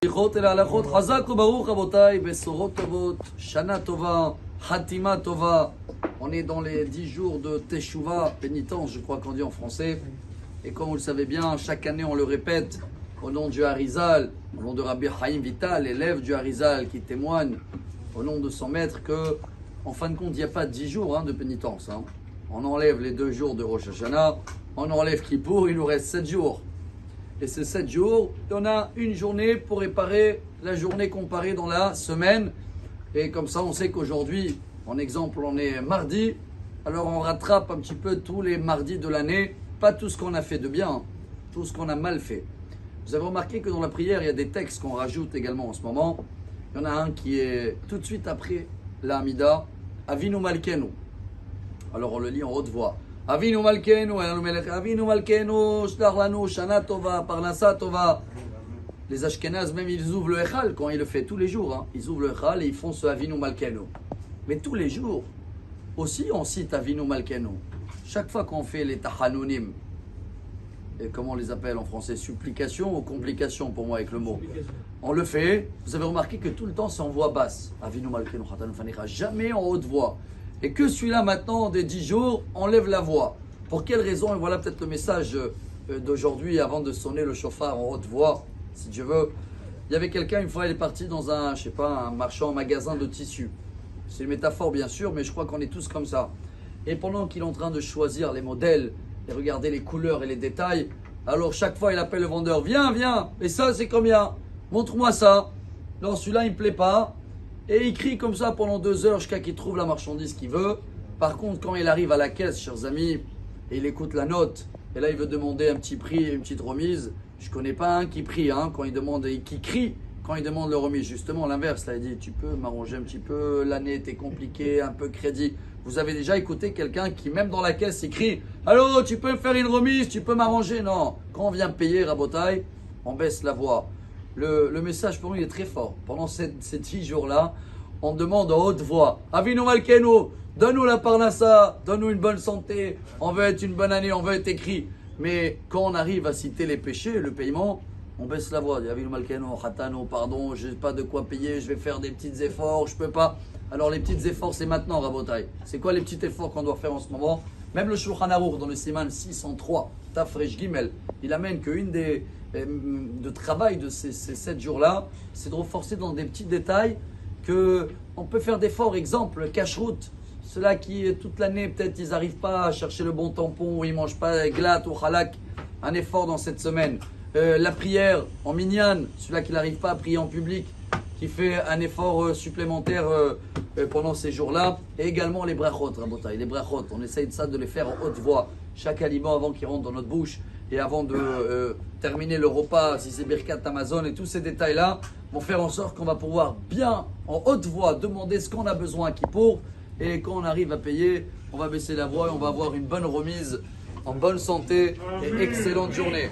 הליכות אל ההלכות, חזק וברוך רבותיי, בשורות טובות, שנה טובה, hatima tova. On est dans les 10 jours de Teshuvah, pénitence, je crois qu'on dit en français. Et comme vous le savez bien, chaque année on le répète, au nom du Harizal, au nom de Rabbi Chaim Vital, élève du Harizal, qui témoigne au nom de son maître que, en fin de compte, il n'y a pas 10 jours de pénitence. On enlève les 2 jours de Rosh Hashanah, on enlève Kippour, il nous reste 7 jours. Et ces 7 jours, on a une journée pour réparer la journée comparée dans la semaine. Et comme ça, on sait qu'aujourd'hui, en exemple, on est mardi. Alors on rattrape un petit peu tous les mardis de l'année. Pas tout ce qu'on a fait de bien, tout ce qu'on a mal fait. Vous avez remarqué que dans la prière, il y a des textes qu'on rajoute également en ce moment. Il y en a un qui est tout de suite après la Hamida, Avinu Malkenu. Alors on le lit en haute voix. Avinu Malkenu, Avinu Malkenu, Shlach lanu, Shana Tova, Parnasa Tova. Les Ashkenazes, même ils ouvrent le Echal quand ils le font tous les jours. Ils ouvrent le Echal et ils font ce Avinu Malkenu. Mais tous les jours, aussi on cite Avinu Malkenu. Chaque fois qu'on fait les Tahanunim, et comment on les appelle en français, supplication ou complication pour moi avec le mot, on le fait. Vous avez remarqué que tout le temps c'est en voix basse. Avinu Malkenu, Chatanu Fanecha, jamais en haute voix. Et que celui-là maintenant, des 10 jours, enlève la voix. Pour quelle raison? Et voilà peut-être le message d'aujourd'hui avant de sonner le chauffard en haute voix, si Dieu veut. Il y avait quelqu'un, une fois, il est parti dans un marchand, un magasin de tissus. C'est une métaphore bien sûr, mais je crois qu'on est tous comme ça. Et pendant qu'il est en train de choisir les modèles, et regarder les couleurs et les détails, alors chaque fois il appelle le vendeur, viens, viens, et ça c'est combien? Montre-moi ça. Non, celui-là il me plaît pas. Et il crie comme ça pendant 2 heures jusqu'à qu'il trouve la marchandise qu'il veut. Par contre, quand il arrive à la caisse, chers amis, et il écoute la note, et là il veut demander un petit prix et une petite remise, je connais pas un qui prie quand il demande, et qui crie quand il demande le remise. Justement l'inverse, là il dit, tu peux m'arranger un petit peu, l'année était compliquée, un peu crédit. Vous avez déjà écouté quelqu'un qui, même dans la caisse, il crie, allô, tu peux me faire une remise, tu peux m'arranger? Non, quand on vient payer, Rabotai, on baisse la voix. Le message pour nous il est très fort. Pendant ces 10 jours-là, on demande en haute voix, Avinu Malkenu, donne-nous la parnassa, donne-nous une bonne santé, on veut être une bonne année, on veut être écrit. Mais quand on arrive à citer les péchés, le paiement, on baisse la voix. Avinu Malkenu, Chatanu, pardon, je n'ai pas de quoi payer, je vais faire des petits efforts, je peux pas. Alors les petits efforts, c'est maintenant, Rabotai. C'est quoi les petits efforts qu'on doit faire en ce moment? Même le Shulchan Aruch dans le Siman 603, Tafresh Gimel, il amène qu'une des de travail de ces 7 jours-là, c'est de renforcer dans des petits détails qu'on peut faire d'efforts. Exemple, cache-route. Ceux-là qui, toute l'année, peut-être, ils n'arrivent pas à chercher le bon tampon, ou ils ne mangent pas glat ou halak. Un effort dans cette semaine. La prière en minyan, celui-là qui n'arrive pas à prier en public, qui fait un effort supplémentaire pendant ces jours-là. Et également les brachot, Rabotai. Les brachot, on essaye de ça, de les faire en haute voix. Chaque aliment avant qu'il rentre dans notre bouche. Et avant de terminer le repas, si c'est Birkat Amazon et tous ces détails-là, vont faire en sorte qu'on va pouvoir bien, en haute voix, demander ce qu'on a besoin à Kippour. Et quand on arrive à payer, on va baisser la voix et on va avoir une bonne remise, en bonne santé et excellente journée.